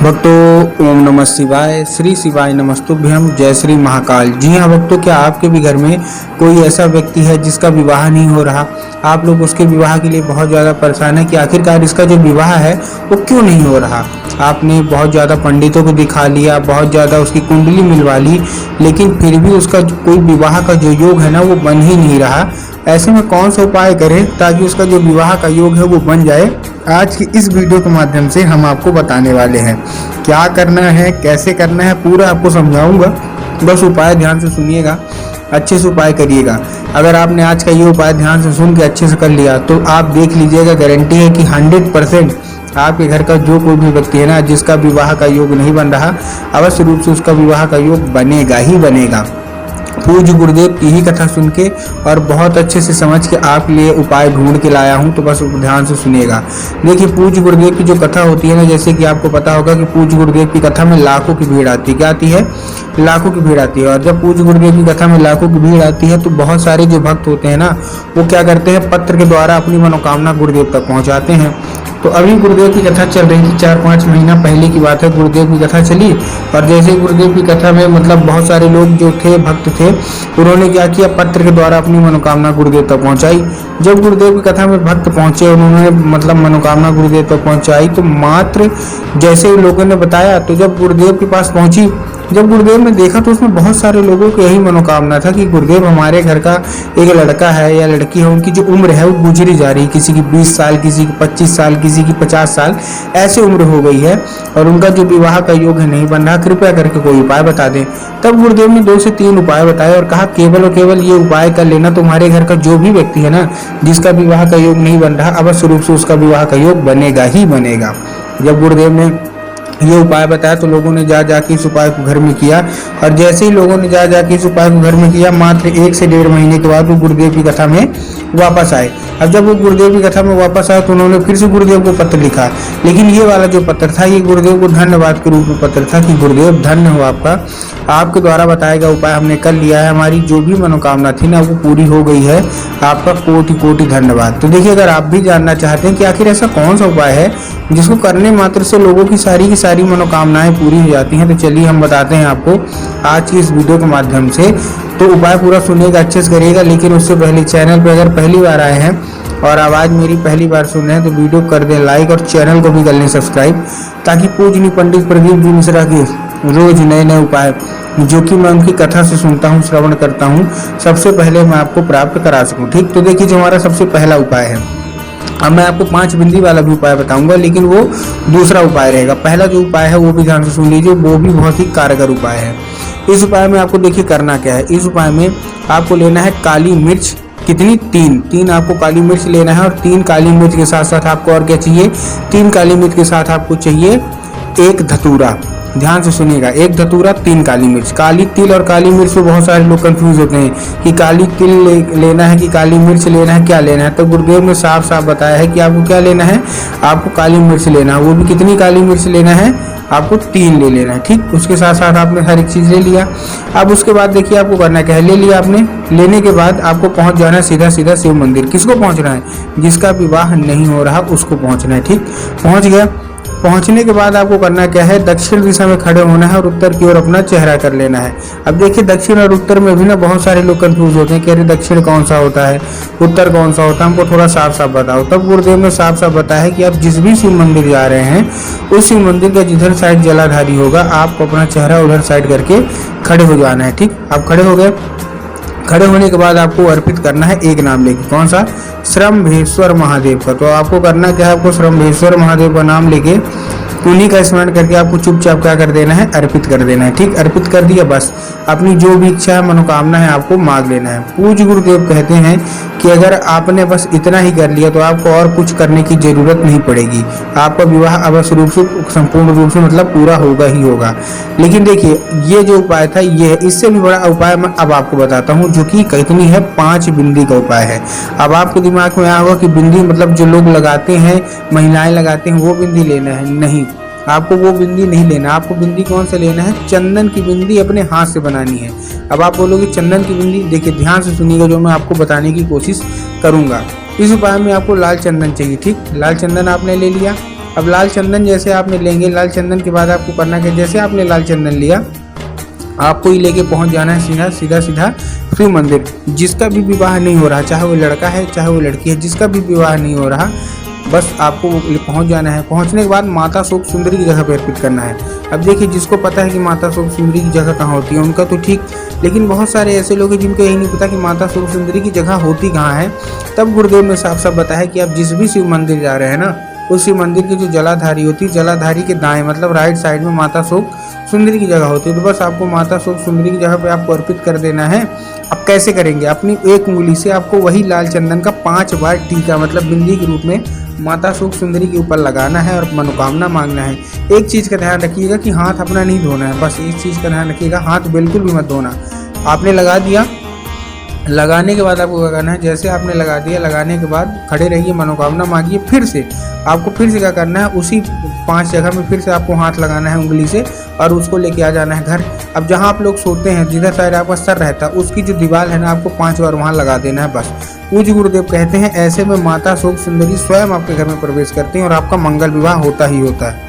भक्तों ओम नमः शिवाय, श्री शिवाय नमस्तुभ्यम, जय श्री महाकाल। जी हाँ भक्तों, क्या आपके भी घर में कोई ऐसा व्यक्ति है जिसका विवाह नहीं हो रहा? आप लोग उसके विवाह के लिए बहुत ज़्यादा परेशान है कि आखिरकार इसका जो विवाह है वो क्यों नहीं हो रहा। आपने बहुत ज़्यादा पंडितों को दिखा लिया, बहुत ज़्यादा उसकी कुंडली मिलवा ली, लेकिन फिर भी उसका कोई विवाह का जो योग है ना वो बन ही नहीं रहा। ऐसे में कौन सा उपाय करें ताकि उसका जो विवाह का योग है वो बन जाए? आज की इस वीडियो के माध्यम से हम आपको बताने वाले हैं क्या करना है, कैसे करना है, पूरा आपको समझाऊंगा। बस उपाय ध्यान से सुनिएगा, अच्छे से उपाय करिएगा। अगर आपने आज का ये उपाय ध्यान से सुन के अच्छे से कर लिया तो आप देख लीजिएगा, गारंटी है कि 100% आपके घर का जो कोई भी व्यक्ति है ना जिसका विवाह का योग नहीं बन रहा, अवश्य रूप से उसका विवाह का योग बनेगा ही बनेगा। पूज्य गुरुदेव की ही कथा सुन के और बहुत अच्छे से समझ के आप लिए उपाय ढूंढ के लाया हूं, तो बस ध्यान से सुनिएगा। देखिए, पूज्य गुरुदेव की जो कथा होती है ना, जैसे कि आपको पता होगा कि पूज्य गुरुदेव की कथा में लाखों की भीड़ आती है। क्या आती है? लाखों की भीड़ आती है। और जब पूज्य गुरुदेव की कथा में लाखों की भीड़ आती है तो बहुत सारे जो भक्त होते हैं ना वो क्या करते हैं, पत्र के द्वारा अपनी मनोकामना गुरुदेव तक पहुंचाते हैं। तो अभी गुरुदेव की कथा चल रही थी, 4-5 महीना पहले की बात है, गुरुदेव की कथा चली। और जैसे गुरुदेव की कथा में मतलब बहुत सारे लोग जो थे, भक्त थे, उन्होंने क्या किया, पत्र के द्वारा अपनी मनोकामना गुरुदेव तक पहुंचाई। जब गुरुदेव की कथा में भक्त पहुंचे, उन्होंने मतलब मनोकामना गुरुदेव तक पहुंचाई, तो मात्र जैसे ही लोगों ने बताया, तो जब गुरुदेव के पास पहुंची, जब गुरुदेव ने देखा तो उसमें बहुत सारे लोगों की यही मनोकामना था कि गुरुदेव, हमारे घर का एक लड़का है या लड़की है, उनकी जो उम्र है वो गुजरी जा रही है, किसी की 20 साल, किसी की 25 साल, किसी की 50 साल, ऐसी उम्र हो गई है और उनका जो विवाह का योग है नहीं बन रहा, कृपया करके कोई उपाय बता दें। तब गुरुदेव ने 2 से 3 उपाय बताए और कहा केवल और केवल ये उपाय कर लेना, तुम्हारे घर का जो भी व्यक्ति है ना जिसका विवाह का योग नहीं बन रहा, अवश्य रूप से उसका विवाह का योग बनेगा ही बनेगा। जब गुरुदेव ने ये उपाय बताया तो लोगों ने जा जाके इस उपाय को घर में किया। और जैसे ही लोगों ने जा जाके इस उपाय को घर में किया, मात्र 1 से 1.5 महीने के बाद वो गुरुदेव की कथा में वापस आए। अब जब वो गुरुदेव की कथा में वापस आए तो उन्होंने फिर से गुरुदेव को पत्र लिखा, लेकिन ये वाला जो पत्र था ये गुरुदेव को धन्यवाद के रूप में पत्र था कि गुरुदेव धन्य हो आपका, आपके द्वारा बताया गया उपाय हमने कर लिया है, हमारी जो भी मनोकामना थी ना वो पूरी हो गई है, आपका कोटि कोटि धन्यवाद। तो देखिए, अगर आप भी जानना चाहते हैं कि आखिर ऐसा कौन सा उपाय है जिसको करने मात्र से लोगों की सारी मनोकामनाएं पूरी हो जाती हैं, तो चलिए हम बताते हैं आपको आज की इस वीडियो के माध्यम से। तो उपाय पूरा सुनिएगा, अच्छे से करिएगा। लेकिन उससे पहले चैनल पर अगर पहली बार आए हैं और आवाज़ मेरी पहली बार सुन रहे हैं तो वीडियो कर दें लाइक और चैनल को भी कर लें सब्सक्राइब, ताकि पूजनीय पंडित प्रदीप जी मिश्रा के रोज नए नए उपाय जो कि मैं उनकी कथा से सुनता हूँ, श्रवण करता हूँ, सबसे पहले मैं आपको प्राप्त करा सकूँ। ठीक, तो देखिए जो हमारा सबसे पहला उपाय है, अब मैं आपको 5 बिंदी वाला भी उपाय बताऊंगा, लेकिन वो दूसरा उपाय रहेगा। पहला जो उपाय है वो भी ध्यान से सुन लीजिए, वो भी बहुत ही कारगर उपाय है। इस उपाय में आपको देखिए करना क्या है। इस उपाय में आपको लेना है काली मिर्च, कितनी? 3 आपको काली मिर्च लेना है। और 3 काली मिर्च के साथ साथ आपको और क्या चाहिए? 3 काली मिर्च के साथ आपको चाहिए 1 धतूरा। ध्यान से सुनिएगा, 1 धतूरा, 3 काली मिर्च। काली तिल और काली मिर्च में बहुत सारे लोग कंफ्यूज होते हैं कि काली तिल लेना है कि काली मिर्च लेना है, क्या लेना है। तो गुरुदेव ने साफ साफ बताया है कि आपको क्या लेना है, आपको काली मिर्च लेना है। वो भी कितनी काली मिर्च लेना है? आपको 3 ले लेना है। ठीक, उसके साथ साथ आपने हर एक चीज़ ले लिया। अब उसके बाद देखिए आपको करना क्या है, ले लिया आपने। लेने के बाद आपको पहुंच जाना है सीधा सीधा शिव मंदिर। किसको पहुंचना है? जिसका विवाह नहीं हो रहा उसको पहुंचना है। ठीक, पहुंच गया। पहुंचने के बाद आपको करना क्या है, दक्षिण दिशा में खड़े होना है और उत्तर की ओर अपना चेहरा कर लेना है। अब देखिए, दक्षिण और उत्तर में भी ना बहुत सारे लोग कंफ्यूज होते हैं कि अरे दक्षिण कौन सा होता है, उत्तर कौन सा होता है, हमको थोड़ा साफ साफ बताओ। तब गुरुदेव ने साफ साफ बताया है कि आप जिस भी शिव मंदिर जा रहे हैं उस शिव मंदिर का जिधर साइड जलाधारी होगा आपको अपना चेहरा उधर साइड करके खड़े हो जाना है। ठीक, आप खड़े हो गए। खड़े होने के बाद आपको अर्पित करना है एक नाम लेके, कौन सा? श्रम्भेश्वर महादेव का। तो आपको करना क्या है, आपको श्रम्भेश्वर महादेव का नाम लेके उन्हीं का स्मरण करके आपको चुपचाप क्या कर देना है, अर्पित कर देना है। ठीक, अर्पित कर दिया, बस अपनी जो भी इच्छा है, मनोकामना है, आपको मांग लेना है। पूज्य गुरुदेव कहते हैं कि अगर आपने बस इतना ही कर लिया तो आपको और कुछ करने की जरूरत नहीं पड़ेगी, आपका विवाह अवश्य रूप से संपूर्ण रूप से मतलब पूरा होगा ही होगा। लेकिन देखिए, ये जो उपाय था ये, इससे भी बड़ा उपाय मैं अब आपको बताता हूँ, जो कि कितनी है, 5 बिंदी का उपाय है। अब आपके दिमाग में आया होगा कि बिंदी मतलब जो लोग लगाते हैं, महिलाएं लगाते हैं, वो बिंदी लेना है। नहीं, आपको वो बिंदी नहीं लेना। आपको बिंदी कौन सा लेना है? चंदन की बिंदी अपने हाथ से बनानी है। अब आप बोलोगे चंदन की बिंदी, देखिए ध्यान से सुनिएगा जो मैं आपको बताने की कोशिश करूंगा। इस उपाय में आपको लाल चंदन चाहिए। ठीक, लाल चंदन आपने ले लिया। अब लाल चंदन जैसे आपने लेंगे, लाल चंदन के बाद आपको करना क्या, जैसे आपने लाल चंदन लिया आपको ही लेके पहुंच जाना है सीधा शिव मंदिर। जिसका भी विवाह नहीं हो रहा, चाहे वो लड़का है चाहे वो लड़की है, जिसका भी विवाह नहीं हो रहा, बस आपको पहुंच जाना है। पहुंचने के बाद माता शोक सुंदरी की जगह पर अर्पित करना है। अब देखिए, जिसको पता है कि माता शोक सुंदरी की जगह कहाँ होती है उनका तो ठीक, लेकिन बहुत सारे ऐसे लोग हैं जिनको यही नहीं पता कि माता शोक सुंदरी की जगह होती कहाँ है। तब गुरुदेव ने साफ साफ बताया कि आप जिस भी शिव मंदिर जा रहे हैं ना, उस शिव मंदिर की जो जलाधारी होती है, जलाधारी के दाएं मतलब राइट साइड में माता शोक सुंदरी की जगह होती है। तो बस आपको माता शोक सुंदरी की जगह पे आपको अर्पित कर देना है। अब कैसे करेंगे, अपनी एक उंगली से आपको वही लाल चंदन का 5 बार टीका मतलब बिंदी के रूप में माता शोक सुंदरी के ऊपर लगाना है और मनोकामना मांगना है। एक चीज़ का ध्यान रखिएगा कि हाथ अपना नहीं धोना है, बस इस चीज़ का ध्यान रखिएगा, हाथ बिल्कुल भी मत धोना। आपने लगा दिया, लगाने के बाद आपको क्या करना है, जैसे आपने लगा दिया, लगाने के बाद खड़े रहिए, मनोकामना मांगिए। फिर से आपको फिर से क्या करना है, उसी 5 जगह में फिर से आपको हाथ लगाना है उंगली से और उसको लेके आ जाना है घर। अब जहाँ आप लोग सोते हैं, जिधर साइड आपका सर रहता है, उसकी जो दीवार है ना, आपको 5 बार वहाँ लगा देना है बस। पूज्य गुरुदेव कहते हैं ऐसे में माता शोक सुंदरी स्वयं आपके घर में प्रवेश करती हैं और आपका मंगल विवाह होता ही होता है।